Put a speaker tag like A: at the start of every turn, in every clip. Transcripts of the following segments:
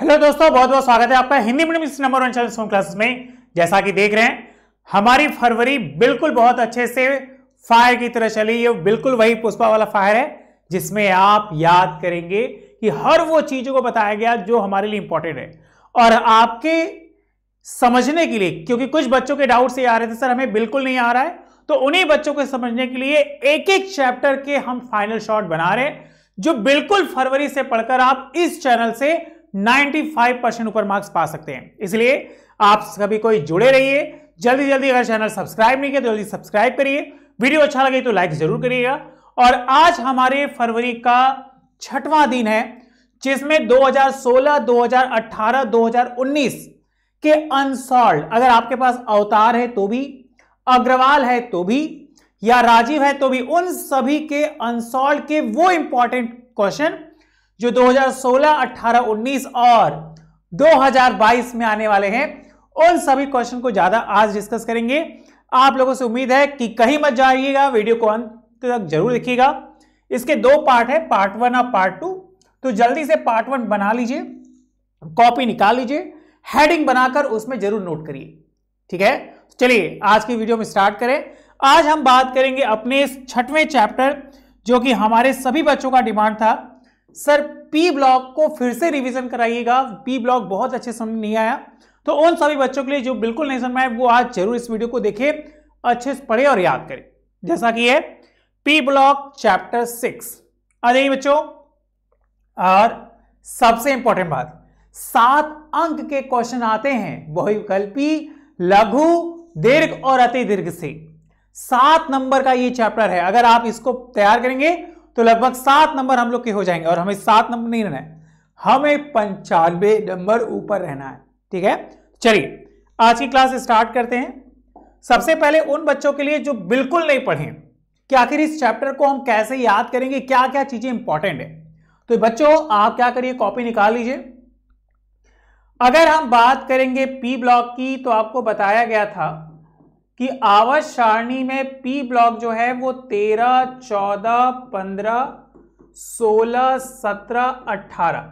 A: Hello दोस्तों, बहुत बहुत स्वागत है आपका Hindi medium number 1 channel classes में। जैसा कि देख रहे हैं, हमारी फरवरी बिल्कुल बहुत अच्छे से फायर की तरह चली। ये बिल्कुल वही पुष्पा वाला फायर है जिसमें आप याद करेंगे कि हर वो चीजों को बताया गया जो हमारे लिए इंपॉर्टेंट है और आपके समझने के लिए, क्योंकि कुछ बच्चों के डाउट से आ रहे थे सर हमें बिल्कुल नहीं आ रहा है, तो उन्हीं बच्चों को समझने के लिए एक एक चैप्टर के हम फाइनल शॉट बना रहे हैं जो बिल्कुल फरवरी से पढ़कर आप इस चैनल से 95% ऊपर मार्क्स पा सकते हैं। इसलिए आप सभी कोई जुड़े रहिए। जल्दी जल्दी अगर चैनल सब्सक्राइब नहीं किया तो जल्दी सब्सक्राइब करिए, वीडियो अच्छा लगे तो लाइक जरूर करिएगा। और आज हमारे फरवरी का 6वां दिन है जिसमें 2016, 2018, 2019 के अनसॉल्व, अगर आपके पास अवतार है तो भी, अग्रवाल है तो भी, या राजीव है तो भी, उन सभी के अनसॉल्व के वो इंपॉर्टेंट क्वेश्चन जो 2016, 18, 19 और 2022 में आने वाले हैं, उन सभी क्वेश्चन को ज्यादा आज डिस्कस करेंगे। आप लोगों से उम्मीद है कि कहीं मत जाइएगा, वीडियो को अंत तक जरूर देखिएगा। इसके 2 पार्ट है, पार्ट 1 और पार्ट 2। तो जल्दी से पार्ट 1 बना लीजिए, कॉपी निकाल लीजिए, हेडिंग बनाकर उसमें जरूर नोट करिए। ठीक है, चलिए आज की वीडियो में स्टार्ट करें। आज हम बात करेंगे अपने 6वें चैप्टर, जो कि हमारे सभी बच्चों का डिमांड था, सर पी ब्लॉक को फिर से रिवीजन कराइएगा, पी ब्लॉक बहुत अच्छे समझ नहीं आया। तो उन सभी बच्चों के लिए जो बिल्कुल नहीं समझ में आए वो आज जरूर इस वीडियो को देखें, अच्छे से पढ़े और याद करें। जैसा कि है पी ब्लॉक चैप्टर 6। आ जाइए बच्चों, और सबसे इंपॉर्टेंट बात, 7 अंक के क्वेश्चन आते हैं बहुविकल्पी, लघु, दीर्घ और अति दीर्घ से। 7 नंबर का ये चैप्टर है। अगर आप इसको तैयार करेंगे तो लगभग 7 नंबर हम लोग के हो जाएंगे, और हमें 7 नंबर नहीं रहना है, हमें 95 नंबर ऊपर रहना है। ठीक है, चलिए आज की क्लास स्टार्ट करते हैं। सबसे पहले उन बच्चों के लिए जो बिल्कुल नहीं पढ़े कि आखिर इस चैप्टर को हम कैसे याद करेंगे, क्या क्या चीजें इंपॉर्टेंट है, तो बच्चों आप क्या करिए, कॉपी निकाल लीजिए। अगर हम बात करेंगे पी ब्लॉक की, तो आपको बताया गया था कि आवर्त सारणी में पी ब्लॉक जो है वो 13, 14, 15, 16, 17, 18,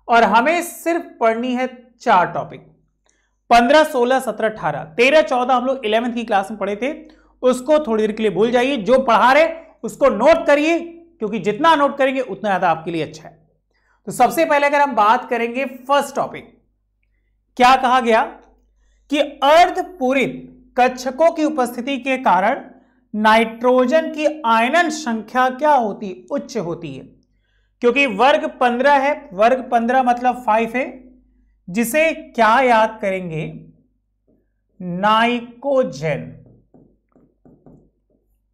A: और हमें सिर्फ पढ़नी है 4 टॉपिक, 15, 16, 17, 18। 13, 14 हम लोग 11th की क्लास में पढ़े थे, उसको थोड़ी देर के लिए भूल जाइए। जो पढ़ा रहे उसको नोट करिए, क्योंकि जितना नोट करेंगे उतना ज्यादा आपके लिए अच्छा है। तो सबसे पहले अगर हम बात करेंगे फर्स्ट टॉपिक, क्या कहा गया कि अर्धपूरित कक्षकों की उपस्थिति के कारण नाइट्रोजन की आयनन संख्या क्या होती है, उच्च होती है। क्योंकि वर्ग 15 है, वर्ग 15 मतलब 5 है, जिसे क्या याद करेंगे, नाइकोजेन,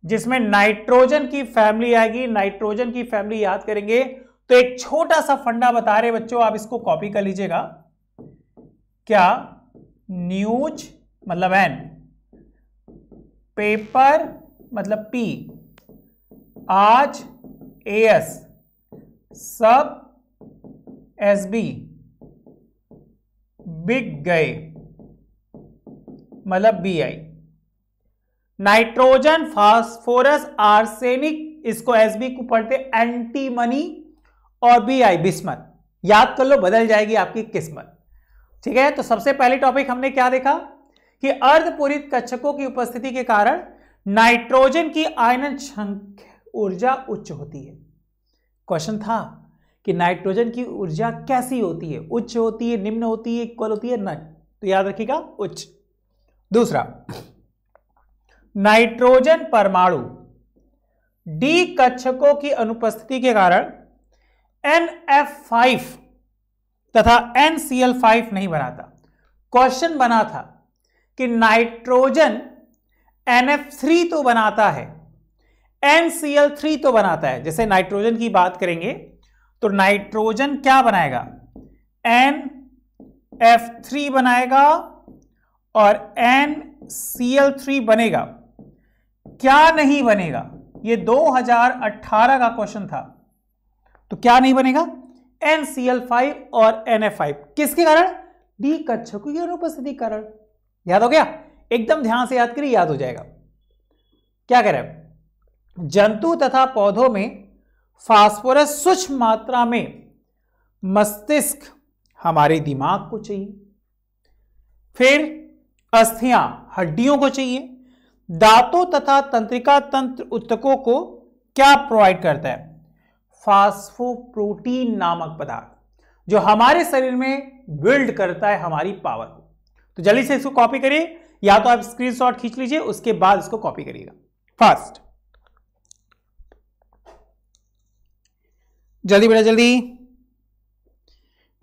A: जिसमें नाइट्रोजन की फैमिली आएगी। नाइट्रोजन की फैमिली याद करेंगे तो एक छोटा सा फंडा बता रहे बच्चों, आप इसको कॉपी कर लीजिएगा। क्या, न्यूज मतलब एन, पेपर मतलब पी, आज एएस, सब एसबी, बिक गए मतलब बीआई। नाइट्रोजन, फास्फोरस, आर्सेनिक, इसको एसबी को पढ़ते एंटीमनी, और बीआई बिस्मत। याद कर लो, बदल जाएगी आपकी किस्मत। ठीक है, तो सबसे पहले टॉपिक हमने क्या देखा कि अर्धपूरित कक्षकों की उपस्थिति के कारण नाइट्रोजन की आयनन ऊर्जा उच्च होती है। क्वेश्चन था कि नाइट्रोजन की ऊर्जा कैसी होती है, उच्च होती है, निम्न होती है, इक्वल होती है, न, तो याद रखिएगा उच्च। दूसरा, नाइट्रोजन परमाणु डी कक्षकों की अनुपस्थिति के कारण NF5 तथा NCl5 नहीं बनाता। क्वेश्चन बना था कि नाइट्रोजन NF3 तो बनाता है, NCl3 तो बनाता है। जैसे नाइट्रोजन की बात करेंगे तो नाइट्रोजन क्या बनाएगा, NF3 बनाएगा और NCl3 बनेगा। क्या नहीं बनेगा, ये 2018 का क्वेश्चन था, तो क्या नहीं बनेगा, NCl5 और NF5। किसके कारण, डी कक्षकों की अनुपस्थिति के कारण। याद हो गया, एकदम ध्यान से याद करिए, याद हो जाएगा। क्या कह रहे हैं, जंतु तथा पौधों में फास्फोरस सूक्ष्म मात्रा में मस्तिष्क, हमारे दिमाग को चाहिए। फिर अस्थियां हड्डियों को चाहिए। दांतों तथा तंत्रिका तंत्र ऊतकों को क्या प्रोवाइड करता है? फास्फोप्रोटीन नामक पदार्थ, जो हमारे शरीर में बिल्ड करता है हमारी पावर को। तो जल्दी से इसको कॉपी करिए, या तो आप स्क्रीनशॉट खींच लीजिए, उसके बाद इसको कॉपी करिएगा फास्ट। जल्दी बेटा जल्दी।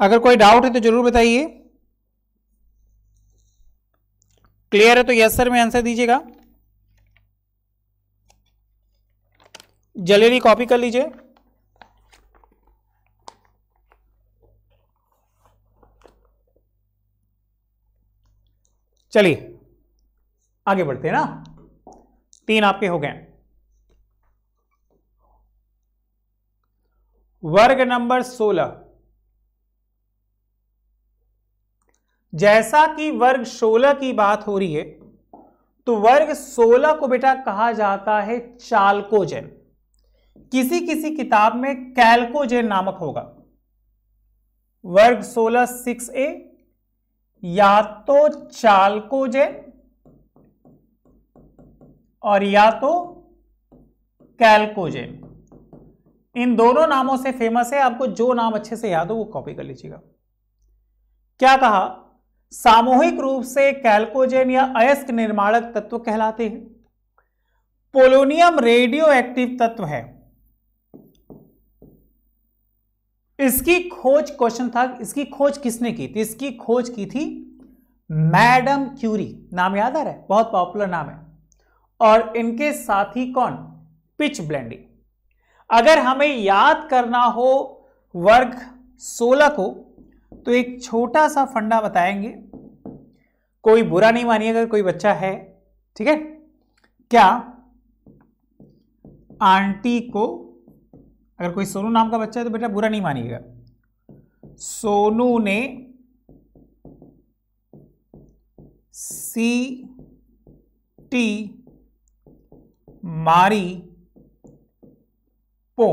A: अगर कोई डाउट है तो जरूर बताइए। क्लियर है तो यस सर में आंसर दीजिएगा। जल्दी कॉपी कर लीजिए। चलिए आगे बढ़ते हैं ना। 3 आपके हो गए। वर्ग नंबर 16। जैसा कि वर्ग 16 की बात हो रही है, तो वर्ग 16 को बेटा कहा जाता है चाल्कोजेन। किसी किसी किताब में कैल्कोजेन नामक होगा। वर्ग 16 6A या तो चाल्कोजेन और या तो कैल्कोजेन, इन दोनों नामों से फेमस है। आपको जो नाम अच्छे से याद हो वो कॉपी कर लीजिएगा। क्या कहा? सामूहिक रूप से कैल्कोजेन या अयस्क निर्माणक तत्व कहलाते हैं। पोलोनियम रेडियो एक्टिव तत्व है। इसकी खोज, क्वेश्चन था, इसकी खोज किसने की थी? इसकी खोज की थी मैडम क्यूरी। नाम याद आ रहा है? बहुत पॉपुलर नाम है। और इनके साथी कौन? Pitch blending. अगर हमें याद करना हो वर्ग 16 को, तो एक छोटा सा फंडा बताएंगे। कोई बुरा नहीं मानिएगा, कोई बच्चा है, ठीक है क्या? आंटी को, अगर कोई सोनू नाम का बच्चा है तो बेटा बुरा नहीं मानिएगा। सोनू ने सीटी मारी पो।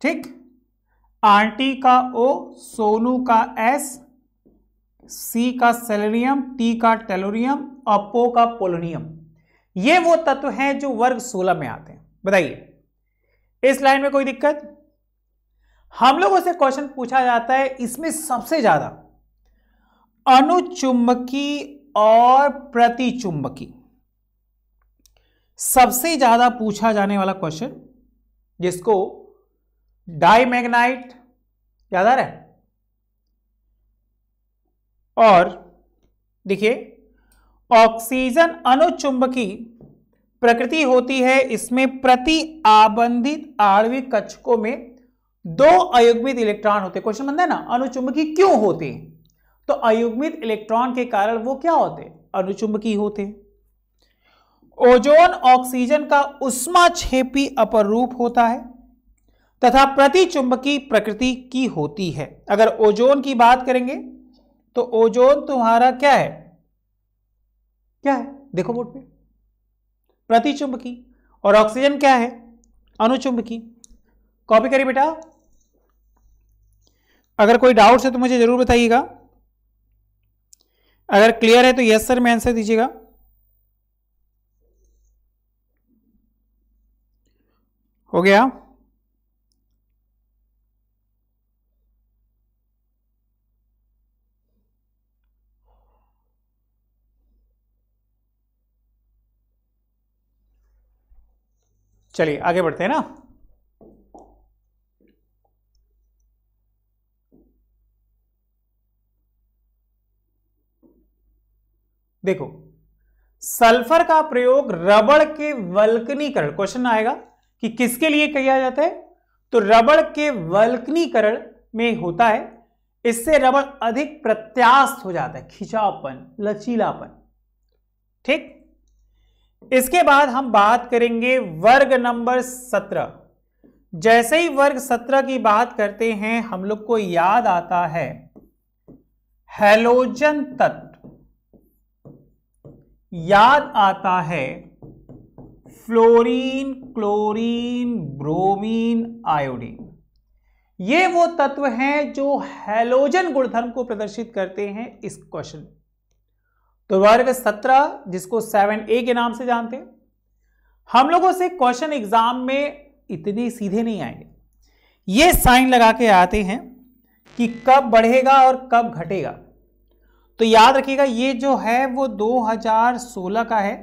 A: ठीक, आंटी का ओ, सोनू का एस, सी का सेलेनियम, टी का टेलोरियम और पो का पोलोनियम। ये वो तत्व हैं जो वर्ग 16 में आते हैं। बताइए इस लाइन में कोई दिक्कत? हम लोगों से क्वेश्चन पूछा जाता है, इसमें सबसे ज्यादा अनुचुंबकी और प्रतिचुंबकी सबसे ज्यादा पूछा जाने वाला क्वेश्चन, जिसको डाइमैग्नाइट याद आ रहा है। और देखिए ऑक्सीजन अनुचुंबकी प्रकृति होती है। इसमें प्रति आबंधित आणविक कक्षकों में 2 अयुग्मित इलेक्ट्रॉन होते हैं। क्वेश्चन बनता है ना, अनुचुंबकी क्यों होते हैं? तो अयुग्मित इलेक्ट्रॉन के कारण वो क्या होते हैं? अनुचुंबकी होते हैं। ओजोन ऑक्सीजन का उष्माक्षेपी अपर रूप होता है तथा प्रतिचुंबकी प्रकृति की होती है। अगर ओजोन की बात करेंगे तो ओजोन तुम्हारा क्या है? क्या है? देखो बोर्ड पे, प्रतिचुंबकी। और ऑक्सीजन क्या है? अनुचुंबकी। कॉपी करिए बेटा। अगर कोई डाउट है तो मुझे जरूर बताइएगा। अगर क्लियर है तो यस सर में आंसर दीजिएगा। हो गया? चलिए आगे बढ़ते हैं ना। देखो सल्फर का प्रयोग रबड़ के वल्कनीकरण, क्वेश्चन आएगा कि किसके लिए किया जाता है? तो रबड़ के वल्कनीकरण में होता है। इससे रबड़ अधिक प्रत्यास्थ हो जाता है, खिंचावपन, लचीलापन। ठीक, इसके बाद हम बात करेंगे वर्ग नंबर 17। जैसे ही वर्ग 17 की बात करते हैं हम लोग को याद आता है हैलोजन तत्व, याद आता है फ्लोरीन, क्लोरीन, ब्रोमीन, आयोडीन। ये वो तत्व हैं जो हैलोजन गुणधर्म को प्रदर्शित करते हैं इस क्वेश्चन। तो वर्ग 17 जिसको 7A के नाम से जानते हैं, हम लोगों से क्वेश्चन एग्जाम में इतने सीधे नहीं आएंगे, ये साइन लगा के आते हैं कि कब बढ़ेगा और कब घटेगा। तो याद रखिएगा ये जो है वो 2016 का है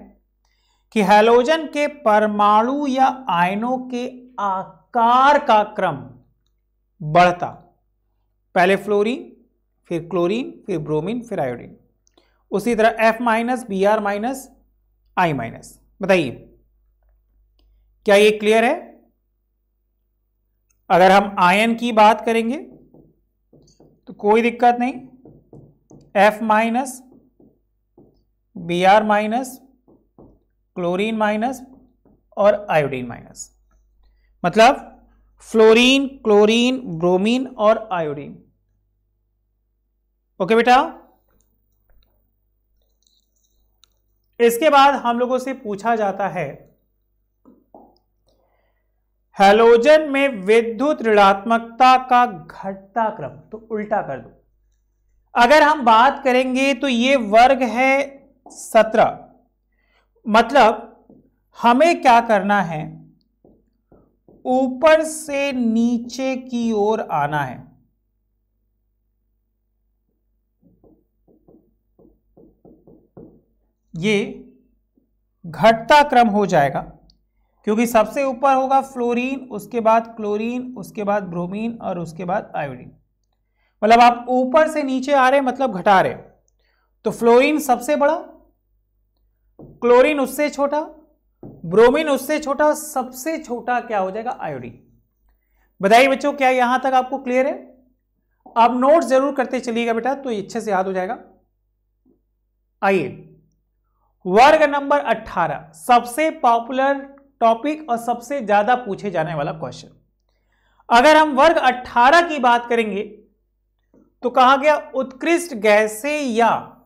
A: कि हैलोजन के परमाणु या आयनों के आकार का क्रम बढ़ता, पहले फ्लोरीन, फिर क्लोरीन, फिर ब्रोमीन, फिर आयोडीन। उसी तरह F-, Br-, I-। बताइए क्या ये क्लियर है? अगर हम आयन की बात करेंगे तो कोई दिक्कत नहीं, F-, Br-, क्लोरीन माइनस और आयोडीन माइनस, मतलब फ्लोरीन, क्लोरीन, ब्रोमीन और आयोडीन। ओके बेटा, इसके बाद हम लोगों से पूछा जाता है हैलोजन में विद्युत ऋणात्मकता का घटता क्रम। तो उल्टा कर दो, अगर हम बात करेंगे तो ये वर्ग है 17, मतलब हमें क्या करना है, ऊपर से नीचे की ओर आना है। ये घटता क्रम हो जाएगा क्योंकि सबसे ऊपर होगा फ्लोरीन, उसके बाद क्लोरीन, उसके बाद ब्रोमीन और उसके बाद आयोडीन। मतलब आप ऊपर से नीचे आ रहे मतलब घटा रहे। तो फ्लोरीन सबसे बड़ा, क्लोरीन उससे छोटा, ब्रोमीन उससे छोटा, सबसे छोटा क्या हो जाएगा, आयोडीन। बताइए बच्चों क्या यहां तक आपको क्लियर है? आप नोट जरूर करते चलिएगा बेटा, तो ये अच्छे से याद हो जाएगा। आइए वर्ग नंबर 18, सबसे पॉपुलर टॉपिक और सबसे ज्यादा पूछे जाने वाला क्वेश्चन। अगर हम वर्ग 18 की बात करेंगे तो कहा गया उत्कृष्ट गैसें या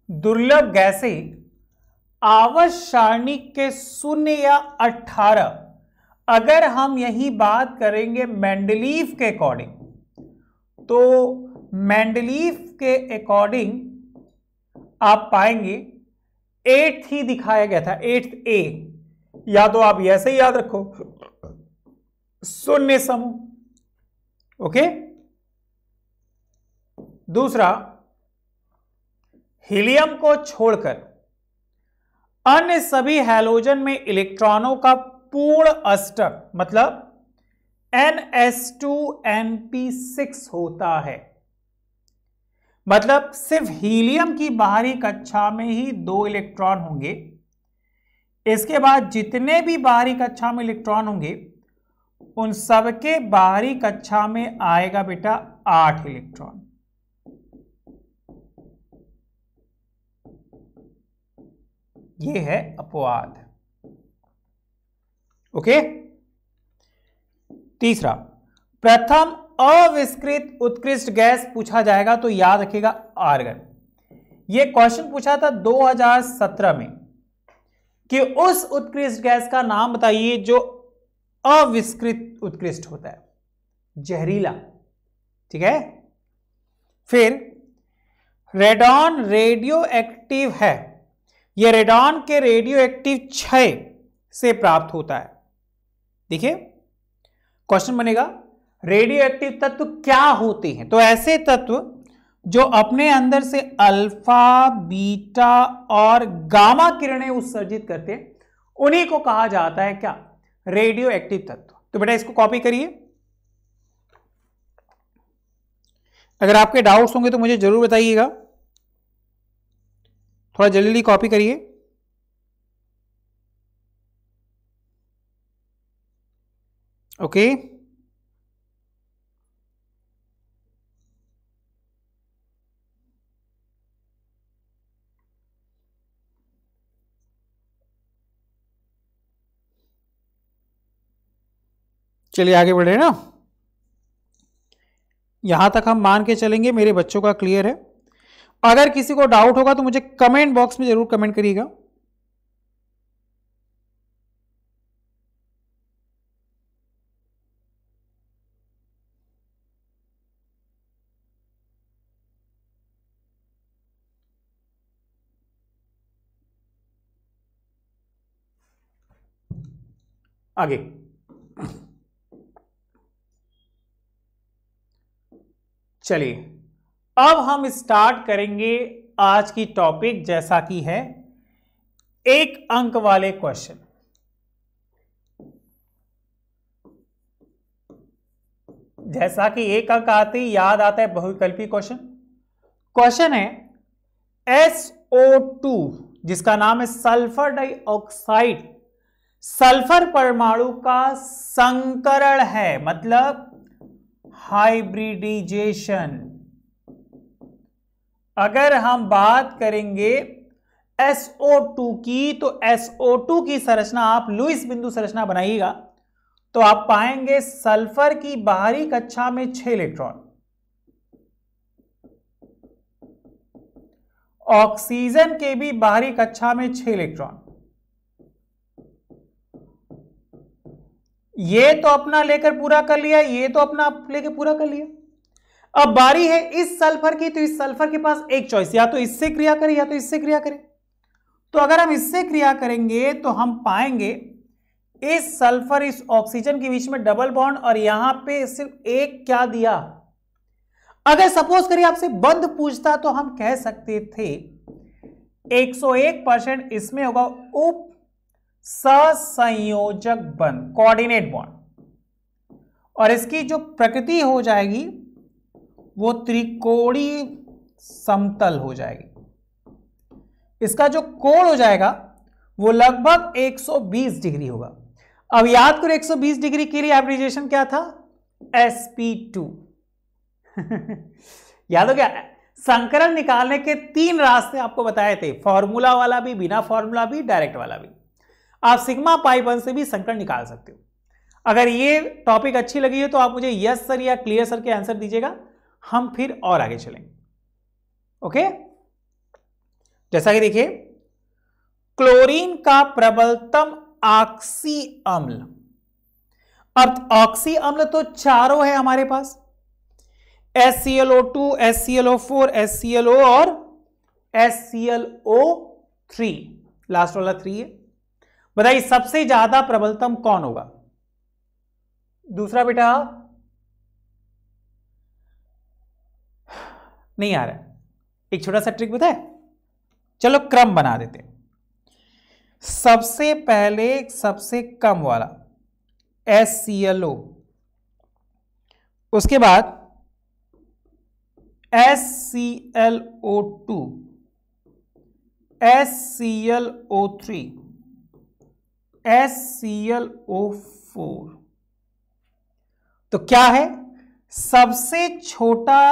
A: दुर्लभ गैसें आवर्त सारणी के 0 या 18। अगर हम यही बात करेंगे मेंडलीव के अकॉर्डिंग, तो मेंडलीव के अकॉर्डिंग आप पाएंगे 8th ही दिखाया गया था, 8th A, या तो आप ऐसे ही याद रखो, 0 समूह। ओके, दूसरा, हीलियम को छोड़कर अन्य सभी हैलोजन में इलेक्ट्रॉनों का पूर्ण अष्टक मतलब NS2Np6 होता है। मतलब सिर्फ हीलियम की बाहरी कक्षा में ही 2 इलेक्ट्रॉन होंगे, इसके बाद जितने भी बाहरी कक्षा में इलेक्ट्रॉन होंगे उन सबके बाहरी कक्षा में आएगा बेटा 8 इलेक्ट्रॉन। ये है अपवाद। ओके, तीसरा, प्रथम अविष्कृत उत्कृष्ट गैस पूछा जाएगा तो याद रखिएगा आर्गन। यह क्वेश्चन पूछा था 2017 में कि उस उत्कृष्ट गैस का नाम बताइए जो अविष्कृत उत्कृष्ट होता है, जहरीला। ठीक है, फिर रेडॉन रेडियो एक्टिव है, यह रेडॉन के रेडियो एक्टिव क्षय से प्राप्त होता है। देखिए क्वेश्चन बनेगा रेडियो एक्टिव तत्व क्या होते हैं? तो ऐसे तत्व जो अपने अंदर से अल्फा, बीटा और गामा किरणें उत्सर्जित करते हैं, उन्हीं को कहा जाता है क्या, रेडियो एक्टिव तत्व। तो बेटा इसको कॉपी करिए, अगर आपके डाउट्स होंगे तो मुझे जरूर बताइएगा। थोड़ा जल्दी कॉपी करिए। ओके, चलिए आगे बढ़े ना। यहां तक हम मान के चलेंगे मेरे बच्चों का क्लियर है। अगर किसी को डाउट होगा तो मुझे कमेंट बॉक्स में जरूर कमेंट करिएगा। आगे चलिए, अब हम स्टार्ट करेंगे आज की टॉपिक, जैसा कि है 1 अंक वाले क्वेश्चन। जैसा कि 1 अंक आते ही याद आता है बहुविकल्पी क्वेश्चन। क्वेश्चन है SO2 जिसका नाम है सल्फर डाइऑक्साइड, सल्फर परमाणु का संकरण है, मतलब हाइब्रिडाइजेशन। अगर हम बात करेंगे SO2 की, तो SO2 की संरचना आप लुईस बिंदु संरचना बनाइएगा तो आप पाएंगे सल्फर की बाहरी कक्षा में 6 इलेक्ट्रॉन, ऑक्सीजन के भी बाहरी कक्षा में 6 इलेक्ट्रॉन। ये तो अपना लेकर पूरा कर लिया, ये तो अपना लेकर पूरा कर लिया। अब बारी है इस सल्फर की, तो इस सल्फर के पास एक चॉइस, या तो इससे क्रिया करे या तो इससे क्रिया करे। तो अगर हम इससे क्रिया करेंगे तो हम पाएंगे इस सल्फर इस ऑक्सीजन के बीच में डबल बॉन्ड, और यहां पे सिर्फ एक क्या दिया। अगर सपोज करिए आपसे बंध पूछता तो हम कह सकते थे 101% इसमें होगा उप ससंयोजक बंध, कोऑर्डिनेट बॉन्ड, और इसकी जो प्रकृति हो जाएगी वो त्रिकोणीय समतल हो जाएगी। इसका जो कोण हो जाएगा वो लगभग 120 डिग्री होगा। अब याद करो 120 डिग्री के लिए हाइब्रिडाइजेशन क्या था, sp2 याद हो गया। संकरण निकालने के 3 रास्ते आपको बताए थे, फॉर्मूला वाला भी, बिना फॉर्मूला भी, डायरेक्ट वाला भी। आप सिग्मा पाई 1 से भी संकरण निकाल सकते हो। अगर ये टॉपिक अच्छी लगी है तो आप मुझे यस सर या क्लियर सर के आंसर दीजिएगा, हम फिर और आगे चलेंगे। ओके, जैसा कि देखिए क्लोरीन का प्रबलतम ऑक्सी अम्ल। अब ऑक्सी अम्ल तो चारों है हमारे पास, HClO2, HClO4, HClO और HClO3, लास्ट वाला 3 है। बताइए सबसे ज्यादा प्रबलतम कौन होगा? दूसरा बेटा नहीं आ रहा है, एक छोटा सा ट्रिक बताए, चलो क्रम बना देते हैं। सबसे पहले सबसे कम वाला HClO, उसके बाद HClO2, HClO3, HClO4। तो क्या है, सबसे छोटा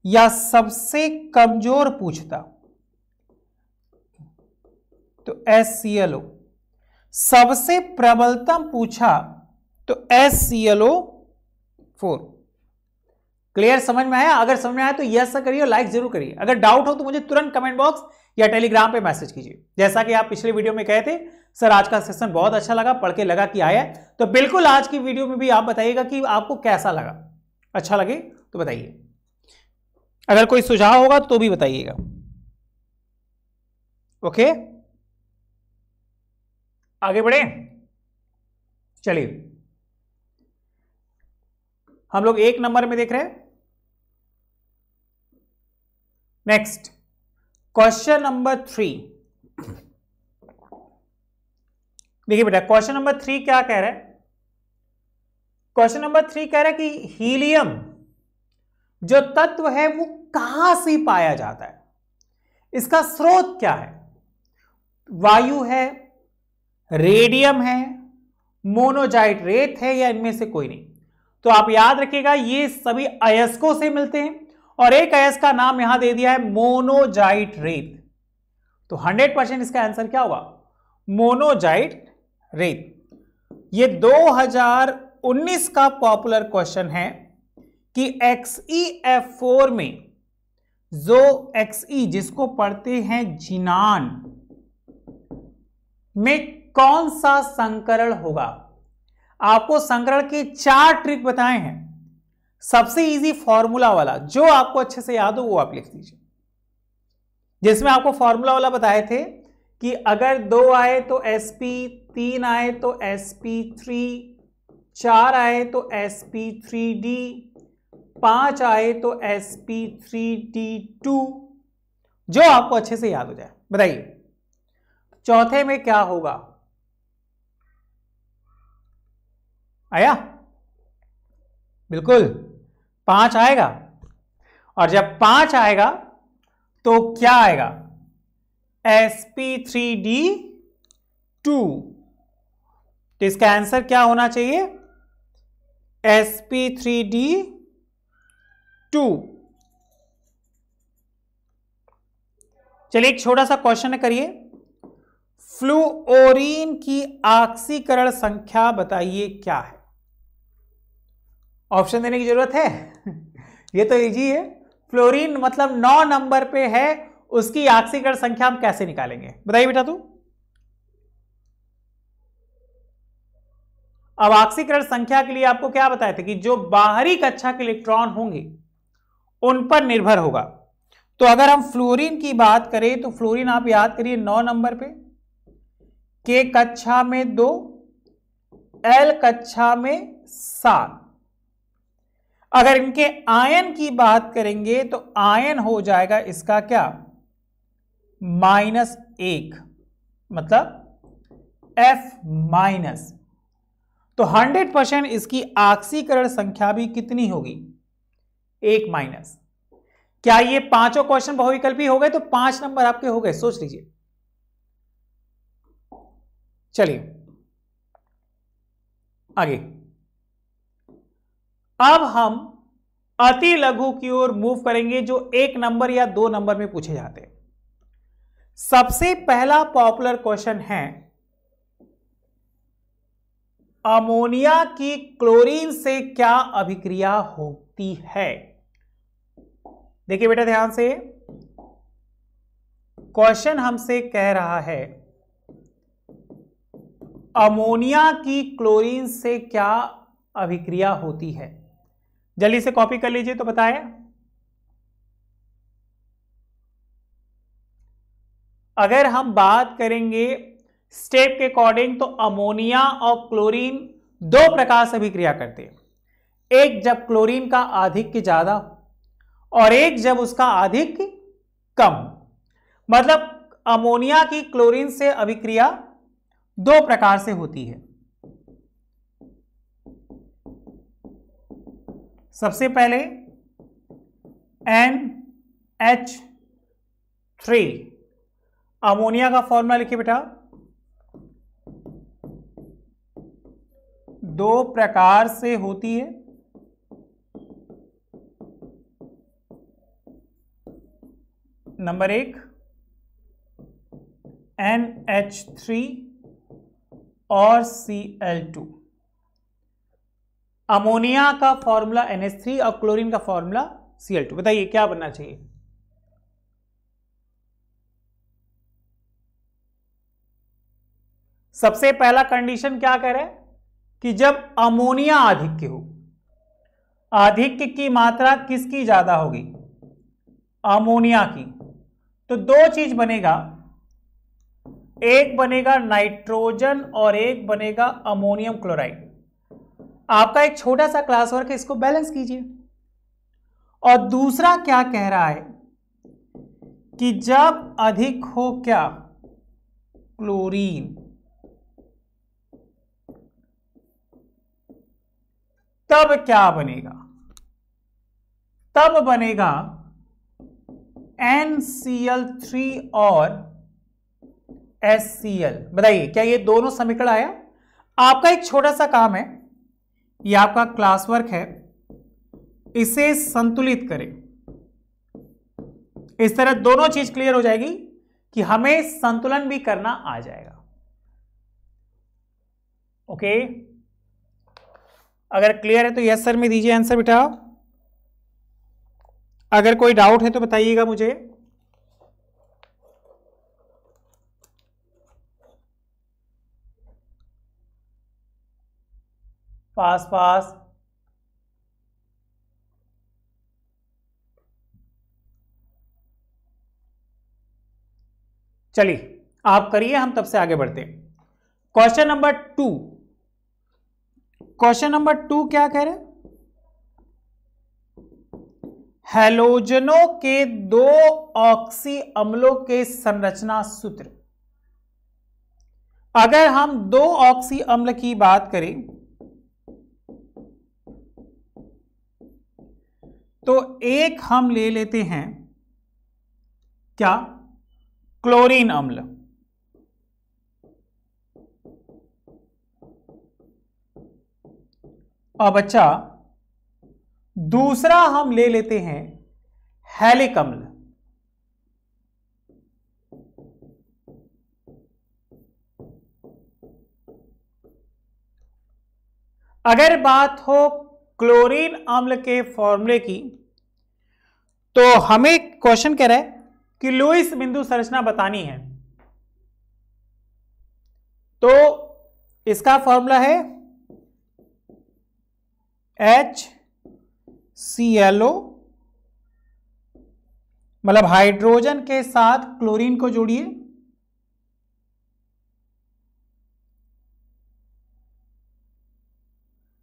A: या सबसे कमजोर पूछता तो HClO, सबसे प्रबलतम पूछा तो HClO4। क्लियर, समझ में आया? अगर समझ में आया तो यस करिए, लाइक जरूर करिए। अगर डाउट हो तो मुझे तुरंत कमेंट बॉक्स या टेलीग्राम पे मैसेज कीजिए। जैसा कि आप पिछले वीडियो में कहे थे सर आज का सेशन बहुत अच्छा लगा, पढ़ के लगा कि आया, तो बिल्कुल आज की वीडियो में भी आप बताइएगा कि आपको कैसा लगा। अच्छा लगे तो बताइए, अगर कोई सुझाव होगा तो भी बताइएगा। ओके, आगे बढ़े, चलिए हम लोग 1 नंबर में देख रहे हैं। Next question number 3। देखिए बेटा क्वेश्चन नंबर 3 क्या कह रहा है? क्वेश्चन नंबर 3 कह रहा है कि हीलियम जो तत्व है वो कहां से पाया जाता है, इसका स्रोत क्या है? वायु है, रेडियम है, मोनोजाइट रेत है, या इनमें से कोई नहीं? तो आप याद रखिएगा ये सभी अयस्कों से मिलते हैं, और एक अयस्क का नाम यहां दे दिया है मोनोजाइट रेत। तो 100% इसका आंसर क्या होगा? मोनोजाइट रेत। ये 2019 का पॉपुलर क्वेश्चन है कि XeF4 में जो Xe जिसको पढ़ते हैं जिनान में कौन सा संकरण होगा? आपको संकरण के 4 ट्रिक बताए हैं। सबसे इजी फॉर्मूला वाला जो आपको अच्छे से याद हो वो आप लिख दीजिए, जिसमें आपको फॉर्मूला वाला बताए थे कि अगर 2 आए तो sp, 3 आए तो sp3, 4 आए तो sp3d, 5 आए तो sp3d2, जो आपको अच्छे से याद हो जाए। बताइए चौथे में क्या होगा? आया? बिल्कुल 5 आएगा, और जब 5 आएगा तो क्या आएगा? sp3d2। तो इसका आंसर क्या होना चाहिए? sp3d2। चलिए एक छोटा सा क्वेश्चन करिए, फ्लूओरीन की ऑक्सीकरण संख्या बताइए क्या है? ऑप्शन देने की जरूरत है? ये तो इजी है। फ्लोरीन मतलब 9 नंबर पे है, उसकी ऑक्सीकरण संख्या हम कैसे निकालेंगे? बताइए बेटा तू। अब ऑक्सीकरण संख्या के लिए आपको क्या बताया था कि जो बाहरी कक्षा के इलेक्ट्रॉन होंगे उन पर निर्भर होगा। तो अगर हम फ्लोरीन की बात करें तो फ्लोरीन आप याद करिए 9 नंबर पे, के कक्षा में 2, एल कक्षा में 7। अगर इनके आयन की बात करेंगे तो आयन हो जाएगा इसका क्या? -1, मतलब F-। तो 100% इसकी ऑक्सीकरण संख्या भी कितनी होगी? 1-। क्या ये पांचों क्वेश्चन बहुविकल्पी हो गए? तो 5 नंबर आपके हो गए, सोच लीजिए। चलिए आगे, अब हम अति लघु की ओर मूव करेंगे जो 1 नंबर या 2 नंबर में पूछे जाते हैं। सबसे पहला पॉपुलर क्वेश्चन है, अमोनिया की क्लोरीन से क्या अभिक्रिया होती है? देखिए बेटा ध्यान से, क्वेश्चन हमसे कह रहा है अमोनिया की क्लोरीन से क्या अभिक्रिया होती है। जल्दी से कॉपी कर लीजिए तो बताएं। अगर हम बात करेंगे स्टेप के अकॉर्डिंग तो अमोनिया और क्लोरीन 2 प्रकार से अभिक्रिया करते हैं। एक जब क्लोरीन का आधिक्य ज्यादा और एक जब उसका आधिक्य कम। मतलब अमोनिया की क्लोरीन से अभिक्रिया 2 प्रकार से होती है। सबसे पहले NH3, अमोनिया का फॉर्मूला लिखिए बेटा। 2 प्रकार से होती है। नंबर 1 NH3 और Cl2। अमोनिया का फॉर्मूला NH3 और क्लोरीन का फॉर्मूला Cl2। बताइए क्या बनना चाहिए? सबसे पहला कंडीशन क्या कह रहे हैं कि जब अमोनिया आधिक्य हो, आधिक्य की मात्रा किसकी ज्यादा होगी? अमोनिया की। तो 2 चीज बनेगा, एक बनेगा नाइट्रोजन और एक बनेगा अमोनियम क्लोराइड। आपका एक छोटा सा क्लास वर्क है, इसको बैलेंस कीजिए। और दूसरा क्या कह रहा है कि जब अधिक हो क्या? क्लोरीन, तब क्या बनेगा? तब बनेगा NCl3 और HCl। बताइए क्या ये दोनों समीकरण आया? आपका एक छोटा सा काम है, ये आपका क्लास वर्क है, इसे संतुलित करें। इस तरह दोनों चीज क्लियर हो जाएगी कि हमें संतुलन भी करना आ जाएगा। ओके, अगर क्लियर है तो यस सर में दीजिए आंसर बेटा। अगर कोई डाउट है तो बताइएगा मुझे। पास पास। चलिए आप करिए, हम तब से आगे बढ़ते हैं। क्वेश्चन नंबर 2, क्वेश्चन नंबर 2 क्या कह रहे हैं? हैलोजनों के 2 ऑक्सी अम्लों के संरचना सूत्र। अगर हम 2 ऑक्सी अम्ल की बात करें तो एक हम ले लेते हैं क्या? क्लोरीन अम्ल। और बच्चा दूसरा हम ले लेते हैं हैलिक अम्ल। अगर बात हो क्लोरीन अम्ल के फॉर्मूले की तो हमें क्वेश्चन कह रहा है कि लुईस बिंदु संरचना बतानी है। तो इसका फॉर्मूला है HClO, मतलब हाइड्रोजन के साथ क्लोरीन को जोड़िए,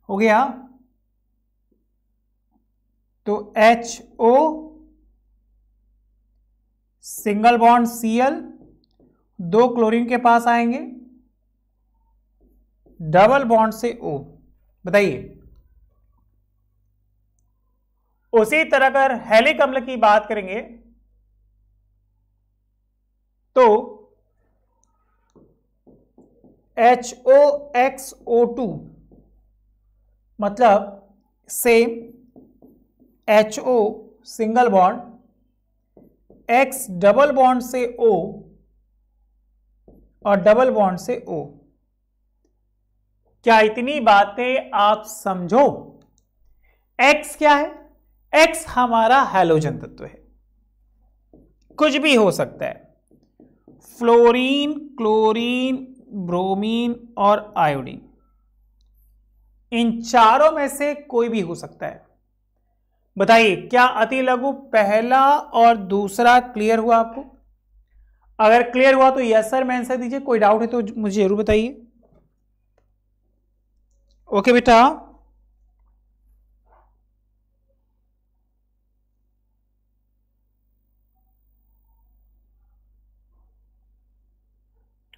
A: हो गया। तो HO single bond Cl, 2 chlorine के पास आएंगे, डबल बॉन्ड से O। बताइए। उसी तरह अगर हैलिक अम्ल की बात करेंगे तो HOXO2, मतलब same HO single bond, X double bond से O और डबल बॉन्ड से O। क्या इतनी बातें आप समझो? X क्या है? X हमारा हैलोजन तत्व है, कुछ भी हो सकता है, फ्लोरीन, क्लोरीन, ब्रोमीन और आयोडीन, इन चारों में से कोई भी हो सकता है। बताइए, क्या अति लघु पहला और दूसरा क्लियर हुआ आपको? अगर क्लियर हुआ तो यस सर में आंसर दीजिए, कोई डाउट है तो मुझे जरूर बताइए। ओके बेटा,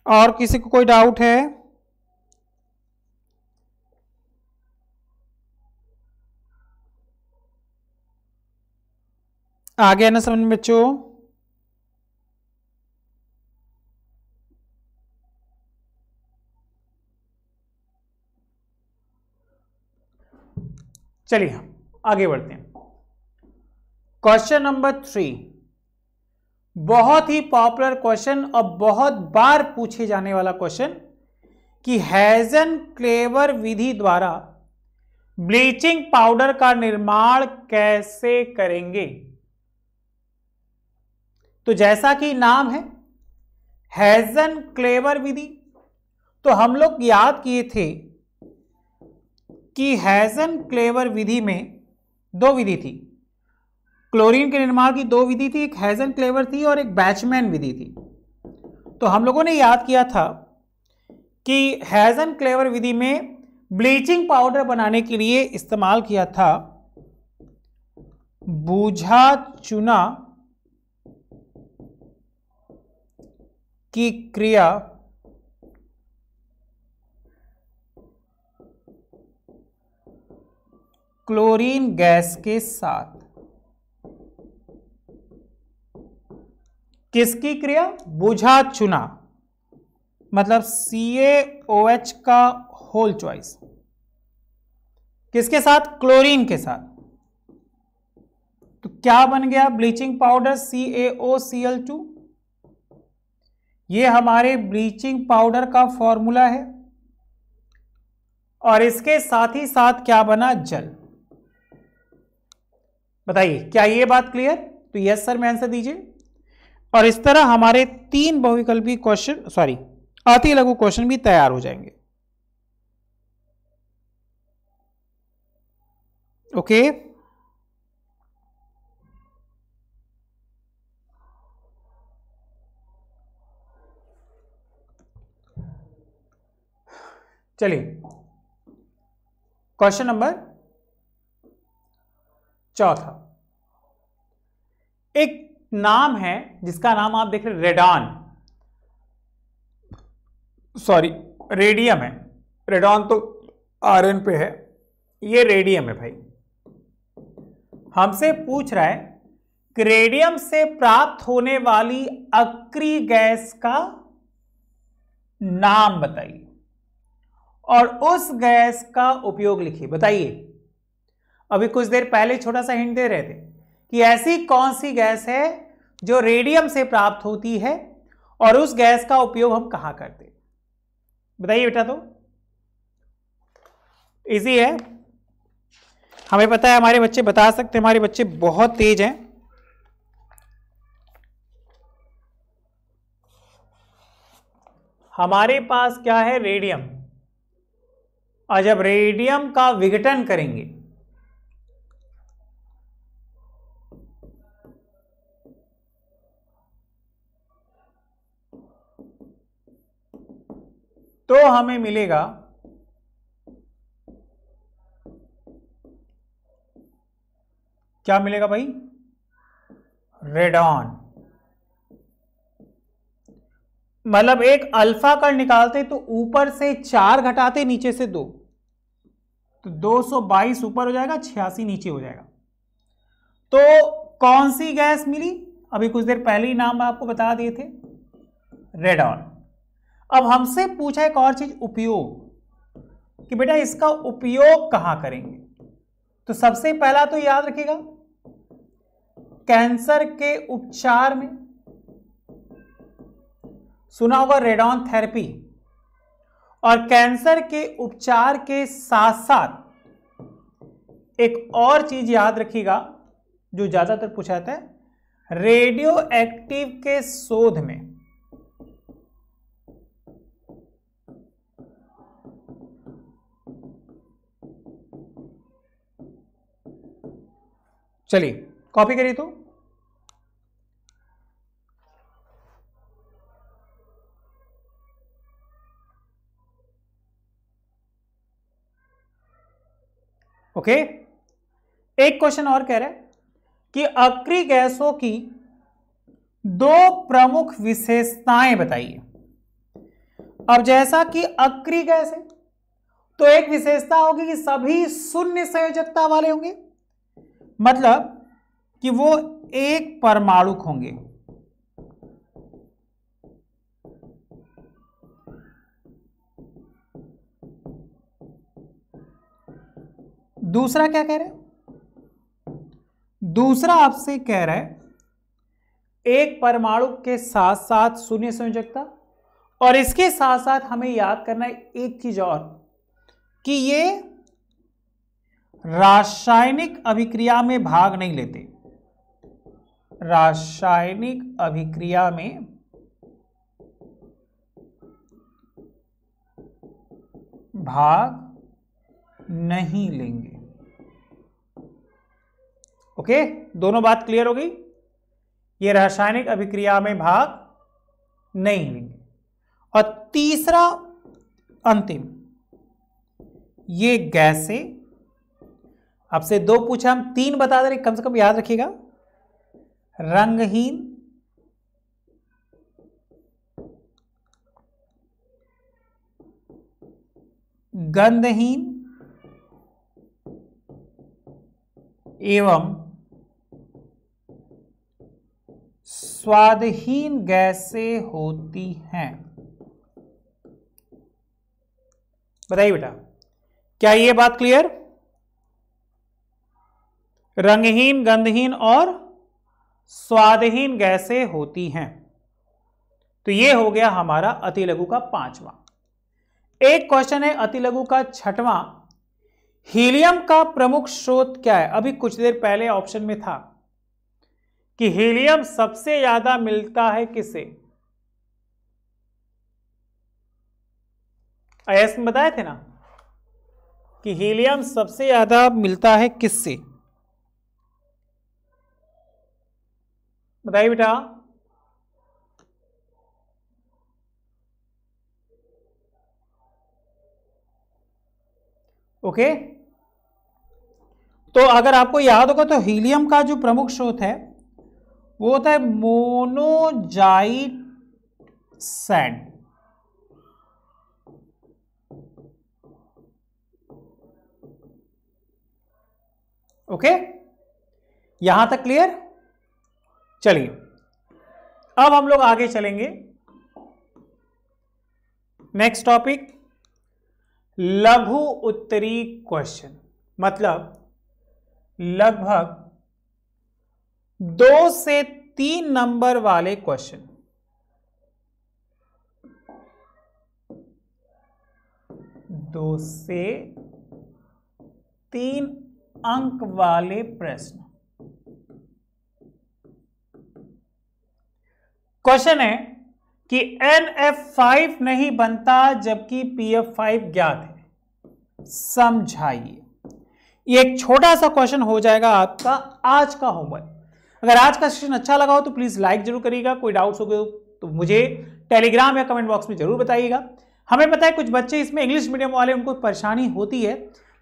A: और किसी को कोई डाउट है? आ गया ना समझ में बच्चों? चलिए हम आगे बढ़ते हैं। क्वेश्चन नंबर 3, बहुत ही पॉपुलर क्वेश्चन और बहुत बार पूछे जाने वाला क्वेश्चन कि हेज़न-क्लेवर विधि द्वारा ब्लीचिंग पाउडर का निर्माण कैसे करेंगे? तो जैसा कि नाम है हेज़न-क्लेवर विधि, तो हम लोग याद किए थे कि हेज़न-क्लेवर विधि में 2 विधि थी। क्लोरीन के निर्माण की 2 विधि थी, एक हेज़न-क्लेवर थी और एक बैचमैन विधि थी। तो हम लोगों ने याद किया था कि हेज़न-क्लेवर विधि में ब्लीचिंग पाउडर बनाने के लिए इस्तेमाल किया था बूझा चुना की क्रिया क्लोरीन गैस के साथ। किसकी क्रिया? बुझा चुना, मतलब CaOH का होल चॉइस। किसके साथ? क्लोरीन के साथ। तो क्या बन गया ब्लीचिंग पाउडर? CaOCl2। ये हमारे ब्लीचिंग पाउडर का फॉर्मूला है। और इसके साथ ही साथ क्या बना? जल। बताइए, क्या ये बात क्लियर? तो यस सर में आंसर दीजिए। और इस तरह हमारे 3 बहुविकल्पी क्वेश्चन, सॉरी अति लघु क्वेश्चन भी तैयार हो जाएंगे। ओके, चलिए क्वेश्चन नंबर चौथा। एक नाम है जिसका नाम आप देख रहे रेडॉन, सॉरी रेडियम है, रेडॉन तो आरएन पे है, ये रेडियम है भाई। हमसे पूछ रहा है कि रेडियम से प्राप्त होने वाली अक्रिय गैस का नाम बताइए और उस गैस का उपयोग लिखिए। बताइए, अभी कुछ देर पहले छोटा सा हिंट दे रहे थे कि ऐसी कौन सी गैस है जो रेडियम से प्राप्त होती है और उस गैस का उपयोग हम कहां करते हैं। बताइए बेटा। तो इजी है, हमें पता है, हमारे बच्चे बता सकते हैं, हमारे बच्चे बहुत तेज हैं। हमारे पास क्या है, रेडियम, और जब रेडियम का विघटन करेंगे तो हमें मिलेगा क्या मिलेगा भाई, रेडॉन। मतलब एक अल्फा कण निकालते तो ऊपर से 4 घटाते, नीचे से 2, तो 222 ऊपर हो जाएगा, 86 नीचे हो जाएगा। तो कौन सी गैस मिली, अभी कुछ देर पहले ही नाम आपको बता दिए थे, रेडॉन। अब हमसे पूछा एक और चीज, उपयोग, कि बेटा इसका उपयोग कहां करेंगे। तो सबसे पहला तो याद रखिएगा कैंसर के उपचार में, सुना होगा रेडॉन थेरेपी, और कैंसर के उपचार के साथ साथ एक और चीज याद रखिएगा जो ज्यादातर पूछा जाता है, रेडियो एक्टिव के शोध में। चलिए कॉपी करिए। तो ओके, एक क्वेश्चन और कह रहा है कि अक्रिय गैसों की 2 प्रमुख विशेषताएं बताइए। अब जैसा कि अक्रिय गैस है तो एक विशेषता होगी कि सभी शून्य संयोजकता वाले होंगे, मतलब कि वो एक परमाणुक होंगे। दूसरा क्या कह रहे हैं, दूसरा आपसे कह रहा है एक परमाणु के साथ साथ शून्य संयोजकता, और इसके साथ साथ हमें याद करना है एक चीज और, कि ये रासायनिक अभिक्रिया में भाग नहीं लेते, रासायनिक अभिक्रिया में भाग नहीं लेंगे। ओके, दोनों बात क्लियर हो गई, ये रासायनिक अभिक्रिया में भाग नहीं लेंगे। और तीसरा अंतिम, ये गैसें, आपसे 2 पूछा, हम 3 बता दे रहे, कम से कम याद रखिएगा, रंगहीन, गंधहीन एवं स्वादहीन गैसें होती हैं। बताइए बेटा, क्या ये बात क्लियर? रंगहीन, गंधहीन और स्वादहीन गैसें होती हैं। तो ये हो गया हमारा अतिलघु का 5वां। एक क्वेश्चन है अतिलघु का 6वां, हीलियम का प्रमुख स्रोत क्या है। अभी कुछ देर पहले ऑप्शन में था कि हीलियम सबसे ज्यादा मिलता है किससे, आईएएस में बताए थे ना कि हीलियम सबसे ज्यादा मिलता है किससे। बताइए बेटा। ओके, तो अगर आपको याद होगा तो हीलियम का जो प्रमुख स्रोत है वो होता है मोनोजाइट सैंड। ओके, यहां तक क्लियर? चलिए अब हम लोग आगे चलेंगे। नेक्स्ट टॉपिक, लघु उत्तरी क्वेश्चन, मतलब लगभग 2 से 3 नंबर वाले क्वेश्चन। 2 से 3 अंक वाले प्रश्न। क्वेश्चन है कि NF5 नहीं बनता जबकि PF5 ज्ञात है, समझाइए। ये एक छोटा सा क्वेश्चन हो जाएगा आपका आज का होमवर्क। अगर आज का सेशन अच्छा लगा हो तो प्लीज लाइक जरूर करिएगा। कोई डाउट्स हो गए तो मुझे टेलीग्राम या कमेंट बॉक्स में जरूर बताइएगा। हमें पता है कुछ बच्चे इसमें इंग्लिश मीडियम वाले, उनको परेशानी होती है,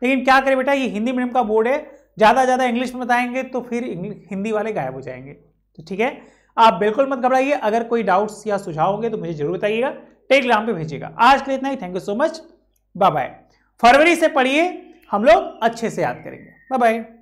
A: लेकिन क्या करें बेटा, ये हिंदी मीडियम का बोर्ड है, ज्यादा इंग्लिश में बताएंगे तो फिर हिंदी वाले गायब हो जाएंगे। तो ठीक है, आप बिल्कुल मत घबराइए। अगर कोई डाउट्स या सुझाव होंगे तो मुझे जरूर बताइएगा, टेलीग्राम पे भेजिएगा। आज के लिए इतना ही। Thank you so much, bye bye. फरवरी से पढ़िए, हम लोग अच्छे से याद करेंगे। Bye bye.